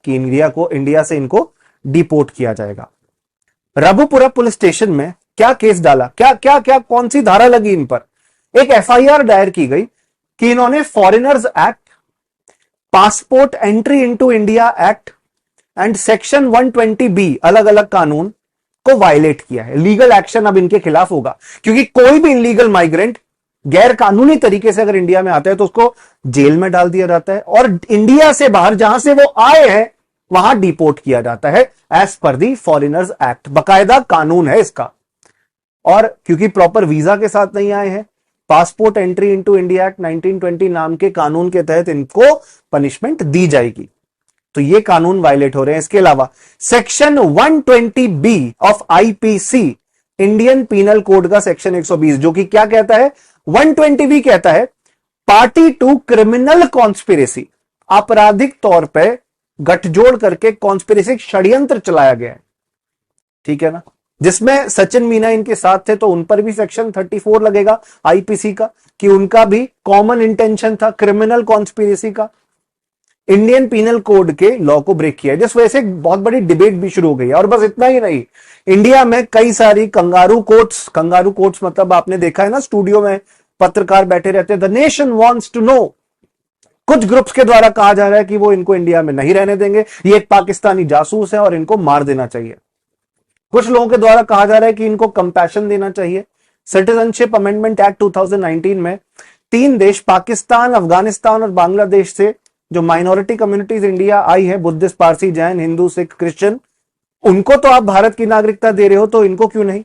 कि इंडिया से इनको डिपोर्ट किया जाएगा। रघुपुरा पुलिस स्टेशन में क्या केस डाला, क्या क्या क्या कौन सी धारा लगी इन पर? एक एफआईआर दायर की गई कि इन्होंने foreigners act, passport entry into India act and section 120B अलग अलग कानून को वायलेट किया है। लीगल एक्शन अब इनके खिलाफ होगा, क्योंकि कोई भी इनलीगल माइग्रेंट गैर कानूनी तरीके से अगर इंडिया में आता है तो उसको जेल में डाल दिया जाता है और इंडिया से बाहर जहां से वो आए हैं वहां डिपोर्ट किया जाता है एज पर दी फॉरेनर्स एक्ट। बकायदा कानून है इसका। और क्योंकि प्रॉपर वीजा के साथ नहीं आए हैं, passport entry into India act 1920 नाम के कानून के तहत इनको पनिशमेंट दी जाएगी। तो ये कानून वायलेट हो रहे हैं। इसके अलावा section 120B of IPC, Indian penal code का सेक्शन 120, जो कि क्या कहता है? 120B कहता है पार्टी टू क्रिमिनल कॉन्स्पिरेसी, आपराधिक तौर पे गठजोड़ करके कॉन्स्पिरेसी षड्यंत्र चलाया गया है, ठीक है ना, जिसमें सचिन मीना इनके साथ थे, तो उन पर भी सेक्शन 34 लगेगा आईपीसी का, कि उनका भी कॉमन इंटेंशन था क्रिमिनल कॉन्स्पिरेसी का, इंडियन पीनल कोड के लॉ को ब्रेक किया, जिस वजह से एक बहुत बड़ी डिबेट भी शुरू हो गई। और बस इतना ही नहीं, इंडिया में कई सारी कंगारू कोर्ट्स मतलब आपने देखा है ना, स्टूडियो में पत्रकार बैठे रहते हैं, the nation wants to know. कुछ ग्रुप्स के द्वारा कहा जा रहा है कि वो इनको इंडिया में नहीं रहने देंगे, ये एक पाकिस्तानी जासूस है और इनको मार देना चाहिए। कुछ लोगों के द्वारा कहा जा रहा है कि इनको कंपैशन देना चाहिए। सिटीजनशिप अमेंडमेंट एक्ट 2019 में 3 देश, पाकिस्तान, अफगानिस्तान और बांग्लादेश से जो माइनॉरिटी कम्युनिटीज इंडिया आई है, बुद्धिस्ट, पारसी, जैन, हिंदू, सिख, क्रिश्चियन, उनको तो आप भारत की नागरिकता दे रहे हो, तो इनको क्यों नहीं?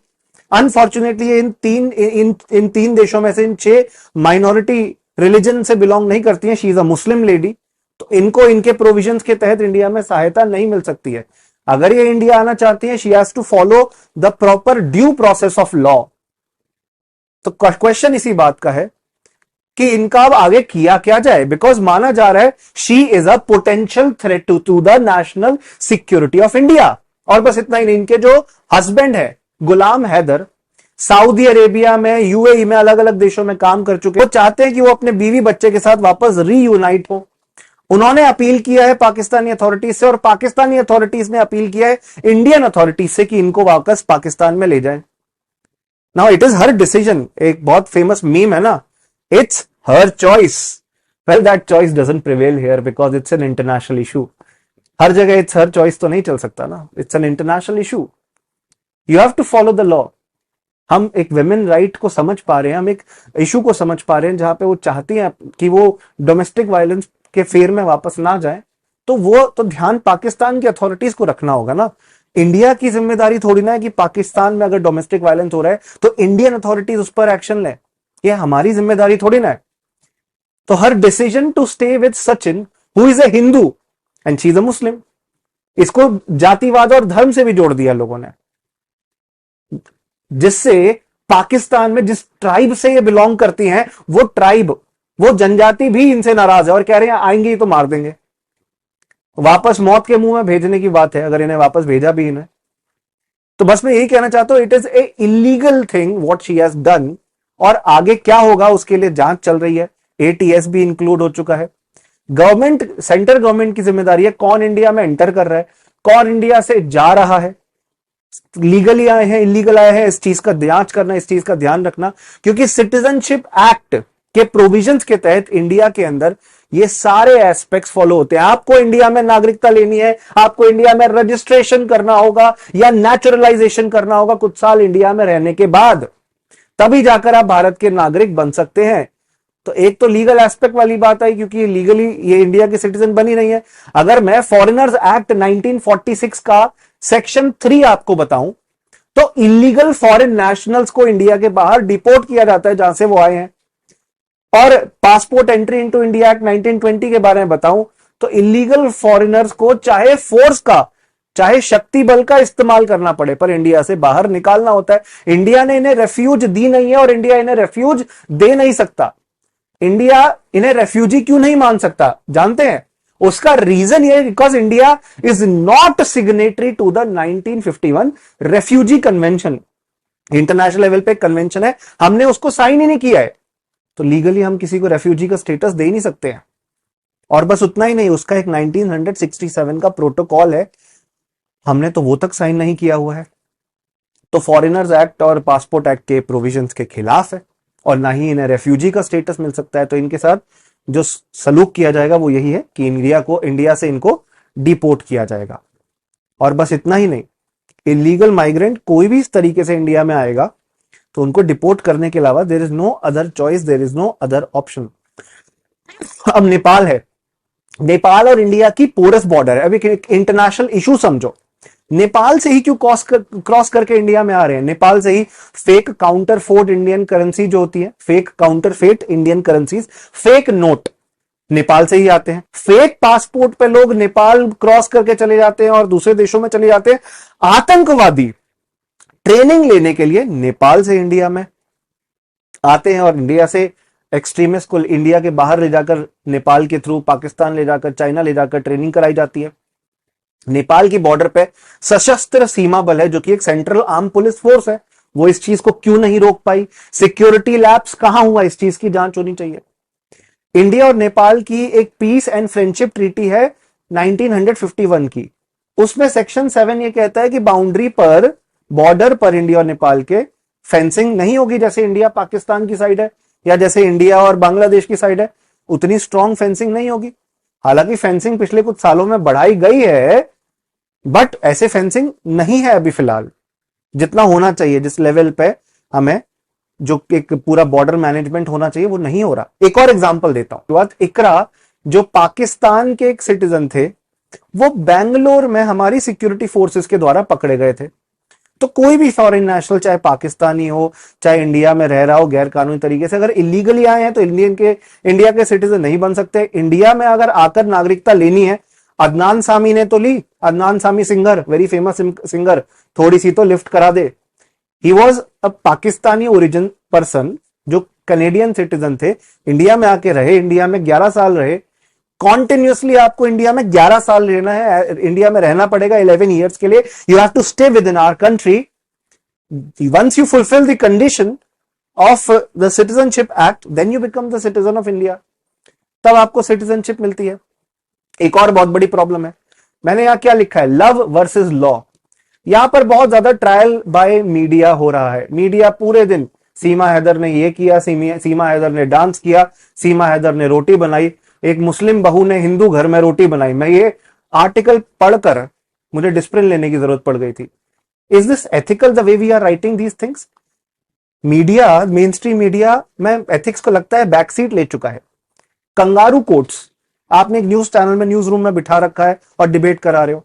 अनफॉर्चुनेटली इन तीन देशों में से इन 6 माइनॉरिटी रिलीजन से बिलोंग नहीं करती हैं। She is a Muslim lady, तो इनको इनके प्रोविजंस के तहत इंडिया में सहायता नहीं मिल सकती है। अगर ये इंडिया आना चाहती है, she has to follow the proper due process of law. तो क्वेश्चन इसी बात का है कि इनका अब आगे किया क्या जाए, बिकॉज माना जा रहा है she is a potential threat to the national security of India. और बस इतना ही नहीं, इनके जो हस्बैंड है गुलाम हैदर, सऊदी अरेबिया में, यूएई में, अलग अलग देशों में काम कर चुके, वो चाहते हैं कि वो अपने बीवी बच्चे के साथ वापस रीयूनाइट हो। उन्होंने अपील किया है पाकिस्तानी अथॉरिटीज से, और पाकिस्तानी अथॉरिटीज ने अपील किया है इंडियन अथॉरिटीज से कि इनको वापस पाकिस्तान में ले जाएं। Now it is her decision. एक बहुत फेमस मीम है ना, it's her choice. Well that choice doesn't prevail here because it's an international issue. हर जगह इट्स हर चॉइस तो नहीं चल सकता ना, it's an international issue. You have to follow the law. हम एक वुमेन राइट को समझ पा रहे हैं, हम एक इशू को समझ पा रहे हैं जहां पे वो चाहती हैं कि वो डोमेस्टिक वायलेंस के फेर में वापस ना जाए, तो वो तो ध्यान पाकिस्तान की अथॉरिटीज को रखना होगा ना। इंडिया की जिम्मेदारी थोड़ी ना है कि पाकिस्तान में अगर डोमेस्टिक वायलेंस हो रहा है तो इंडियन अथॉरिटीज उस पर एक्शन ले, ये हमारी जिम्मेदारी थोड़ी ना है। तो her decision to stay with Sachin who is a Hindu and she is a Muslim, इसको जातिवाद और धर्म से भी जोड़ दिया लोगों ने, जिससे पाकिस्तान में जिस ट्राइब से ये बिलोंग करती हैं, वो ट्राइब, वो जनजाति भी इनसे नाराज है और कह रहे हैं आएंगे ही तो मार देंगे। वापस मौत के मुंह में भेजने की बात है, अगर इन्हें वापस भेजा भी इन्हें। तो बस मैं यही कहना चाहता हूं, it is a illegal thing what she has done, और आगे क्या होगा उसके लिए जांच चल रही है। एटीएस भी इंक्लूड हो चुका है। गवर्नमेंट, सेंट्रल गवर्नमेंट की जिम्मेदारी है कौन इंडिया में एंटर कर रहा है, कौन इंडिया से जा रहा है, लीगली आए हैं, इलीगल आए हैं, इस चीज का जांच करना, इस चीज का ध्यान रखना, क्योंकि सिटीजनशिप एक्ट के प्रोविजंस के तहत इंडिया के अंदर ये सारे एस्पेक्ट्स फॉलो होते हैं। आपको इंडिया में नागरिकता लेनी है, आपको इंडिया में रजिस्ट्रेशन करना होगा या नेचुरलाइजेशन करना होगा कुछ साल इंडिया में रहने के बाद, तभी जाकर आप भारत के नागरिक बन सकते हैं। तो एक तो लीगल एस्पेक्ट वाली बात आई, क्योंकि लीगली ये इंडिया की सिटीजन बनी नहीं है। अगर मैं फॉरेनर्स एक्ट 1946 का सेक्शन 3 आपको बताऊं, तो इलीगल फॉरेन नेशनल्स को इंडिया के बाहर डिपोर्ट किया जाता है जहां से वो आए हैं। और passport entry into India act 1920 के बारे में बताऊं, तो इलीगल फॉरेनर्स को चाहे फोर्स का, चाहे शक्ति बल का इस्तेमाल करना पड़े, पर इंडिया से बाहर निकालना होता है। इंडिया ने इन्हें रेफ्यूज दी नहीं है और इंडिया इन्हें रेफ्यूज दे नहीं सकता। इंडिया इन्हें रेफ्यूजी क्यों नहीं मान सकता जानते हैं? उसका रीजन ये, because India is not signatory to the 1951 refugee convention. International level पे कन्वेंशन है, हमने उसको साइन ही नहीं किया है, तो लीगली हम किसी को रेफ्यूजी का स्टेटस दे ही नहीं सकते हैं। और बस उतना ही नहीं, उसका एक 1967 का प्रोटोकॉल है, हमने तो वो तक साइन नहीं किया हुआ है। तो फॉरेनर्स एक्ट और पासपोर्ट एक्ट के प्रोविजंस के खिलाफ है, और ना ही इन्हें रेफ्यूजी का स्टेटस मिल सकता है। तो इनके साथ जो सलूक किया जाएगा वो यही है कि इंडिया से इनको डिपोर्ट किया जाएगा। और बस इतना ही नहीं, इलीगल माइग्रेंट कोई भी इस तरीके से इंडिया में आएगा तो उनको डिपोर्ट करने के अलावा there is no other choice, there is no other option. अब नेपाल है, नेपाल और इंडिया की पोरस बॉर्डर है। अभी इंटरनेशनल इशू समझो, नेपाल से ही क्यों क्रॉस करके इंडिया में आ रहे हैं? नेपाल से ही fake counterfeit Indian currency जो होती है, fake counterfeit Indian currencies, fake note Nepal से ही आते हैं। फेक पासपोर्ट पे लोग नेपाल क्रॉस करके चले जाते हैं और दूसरे देशों में चले जाते हैं। आतंकवादी ट्रेनिंग लेने के लिए नेपाल से इंडिया में आते हैं, और इंडिया से एक्सट्रीमिस्ट को इंडिया के बाहर ले जाकर, नेपाल के थ्रू पाकिस्तान ले जाकर, चाइना ले जाकर ट्रेनिंग कराई जाती है। नेपाल की बॉर्डर पे सशस्त्र सीमा बल है जो कि एक सेंट्रल आर्म पुलिस फोर्स है, वो इस चीज को क्यों नहीं रोक पाई? सिक्योरिटी लैप्स कहां हुआ? इस चीज की जांच होनी चाहिए। इंडिया और नेपाल की एक पीस एंड फ्रेंडशिप ट्रीटी है 1951 की, उसमें सेक्शन 7 ये कहता है कि बाउंड्री पर, बॉर्डर पर इंडिया और नेपाल के फेंसिंग नहीं होगी, जैसे इंडिया पाकिस्तान की साइड है या जैसे इंडिया और बांग्लादेश की साइड है, उतनी स्ट्रॉन्ग फेंसिंग नहीं होगी। हालांकि फेंसिंग पिछले कुछ सालों में बढ़ाई गई है, बट ऐसे फेंसिंग नहीं है अभी फिलहाल जितना होना चाहिए, जिस लेवल पे हमें जो एक पूरा बॉर्डर मैनेजमेंट होना चाहिए वो नहीं हो रहा। एक और एग्जांपल देता हूं, इकरा जो पाकिस्तान के एक सिटीजन थे, वो बेंगलोर में हमारी सिक्योरिटी फोर्सेस के द्वारा पकड़े गए थे। तो कोई भी फॉरेन नेशनल, चाहे पाकिस्तानी हो चाहे इंडिया में रह रहा हो गैर कानूनी तरीके से, अगर इलीगली आए हैं तो इंडिया के सिटीजन नहीं बन सकते। इंडिया में अगर आकर नागरिकता लेनी है, अदनान सामी ने तो ली, Adnan Sami singer, very famous singer, थोड़ी सी तो लिफ्ट करा दे। He was a Pakistani origin person जो कैनेडियन सिटीजन थे, इंडिया में आके रहे, इंडिया में 11 साल रहे। कॉन्टिन्यूसली आपको इंडिया में 11 साल रहना है, इंडिया में रहना पड़ेगा 11 ईयर्स के लिए। You have to stay within our country. Once you fulfil the condition of the citizenship act, then you become the citizen of India, तब आपको सिटीजनशिप मिलती है। एक और बहुत बड़ी प्रॉब्लम है, मैंने यहां क्या लिखा है, लव वर्सेस लॉ। यहां पर बहुत ज्यादा ट्रायल बाय मीडिया हो रहा है। मीडिया पूरे दिन, सीमा हैदर ने ये किया, सीमा हैदर ने डांस किया, सीमा हैदर ने रोटी बनाई, एक मुस्लिम बहू ने हिंदू घर में रोटी बनाई। मैं ये आर्टिकल पढ़कर मुझे डिस्प्लिन लेने की जरूरत पड़ गई थी। Is this ethical the way we are writing these things? Media, mainstream media में एथिक्स को लगता है बैक सीट ले चुका है। कंगारू कोर्ट्स आपने एक न्यूज चैनल में, न्यूज रूम में बिठा रखा है और डिबेट करा रहे हो।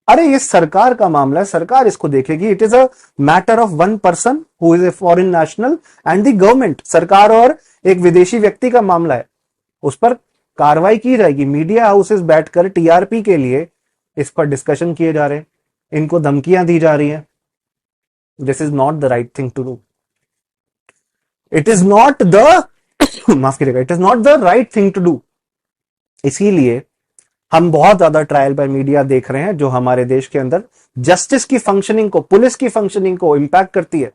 अरे ये सरकार का मामला है, सरकार इसको देखेगी। It is a matter of one person who is a foreign national and the government. सरकार और एक विदेशी व्यक्ति का मामला है, उस पर कार्रवाई की जाएगी। मीडिया हाउसेस बैठकर टीआरपी के लिए इस पर डिस्कशन किए जा रहे हैं, इनको धमकियां दी जा रही हैं। This is not the right thing to do. It is not the माफ कीजिएगा, it is not the right thing to do. इसीलिए हम बहुत ज्यादा ट्रायल बाय मीडिया देख रहे हैं जो हमारे देश के अंदर जस्टिस की फंक्शनिंग को, पुलिस की फंक्शनिंग को इंपैक्ट करती है,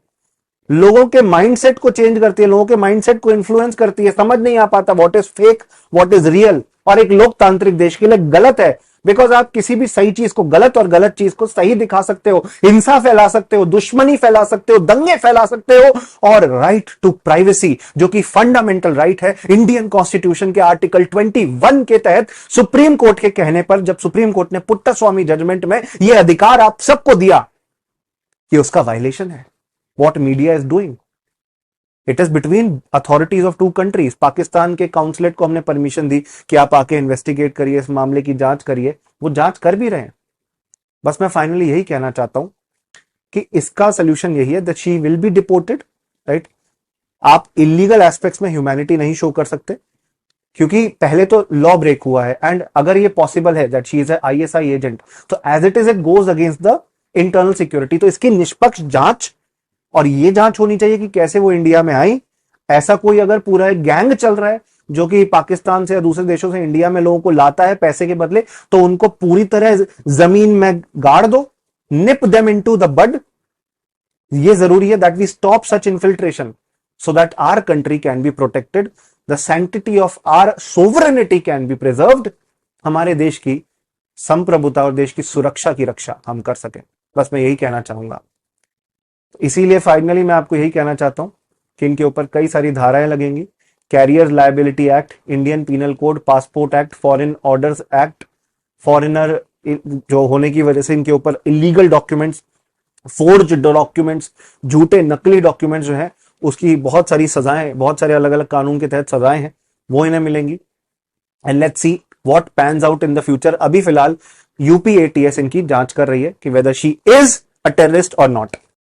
लोगों के माइंडसेट को चेंज करती है, लोगों के माइंडसेट को इन्फ्लुएंस करती है। समझ नहीं आ पाता what is fake, what is real. और एक लोकतांत्रिक देश के लिए गलत है, बिकॉज आप किसी भी सही चीज को गलत और गलत चीज को सही दिखा सकते हो, हिंसा फैला सकते हो, दुश्मनी फैला सकते हो, दंगे फैला सकते हो। और राइट टू प्राइवेसी जो कि फंडामेंटल राइट है, इंडियन कॉन्स्टिट्यूशन के आर्टिकल 21 के तहत सुप्रीम कोर्ट के कहने पर, जब सुप्रीम कोर्ट ने पुट्टास्वामी जजमेंट में यह अधिकार आप सबको दिया, कि उसका वायलेशन है। What media is doing? It is between authorities of two countries. Pakistan के काउंसलेट को हमने परमिशन दी कि आप आके इन्वेस्टिगेट करिए, इस मामले की जांच करिए, वो जांच कर भी रहे हैं। बस मैं फाइनली यही कहना चाहता हूं कि इसका सोल्यूशन यही है that she will be deported, right. आप इलीगल एस्पेक्ट्स में ह्यूमैनिटी नहीं शो कर सकते, क्योंकि पहले तो लॉ ब्रेक हुआ है, एंड अगर ये पॉसिबल है that she is ISI agent, तो as it goes against the internal security. तो इसकी निष्पक्ष जांच, और ये जांच होनी चाहिए कि कैसे वो इंडिया में आई। ऐसा कोई अगर पूरा एक गैंग चल रहा है जो कि पाकिस्तान से या दूसरे देशों से इंडिया में लोगों को लाता है पैसे के बदले, तो उनको पूरी तरह जमीन में गाड़ दो, nip them into the bud. ये जरूरी है that we stop such infiltration so that our country can be protected the sanctity of our sovereignty can be preserved, हमारे देश की संप्रभुता और देश की सुरक्षा की रक्षा हम कर सकें। बस मैं यही कहना चाहूंगा। इसीलिए फाइनली मैं आपको यही कहना चाहता हूं कि इनके ऊपर कई सारी धाराएं लगेंगी। Carrier liability act, Indian penal code, passport act, foreign orders act, foreigner जो होने की वजह से इनके ऊपर इलीगल डॉक्यूमेंट्स, फोर्ज डॉक्यूमेंट्स, झूठे नकली डॉक्यूमेंट्स जो है उसकी बहुत सारी सजाएं, बहुत सारे अलग अलग कानून के तहत सजाएं हैं वो इन्हें मिलेंगी। And let's see what pans out in the future. अभी फिलहाल यूपी एटीएस इनकी जांच कर रही है कि whether she is a terrorist और नॉट।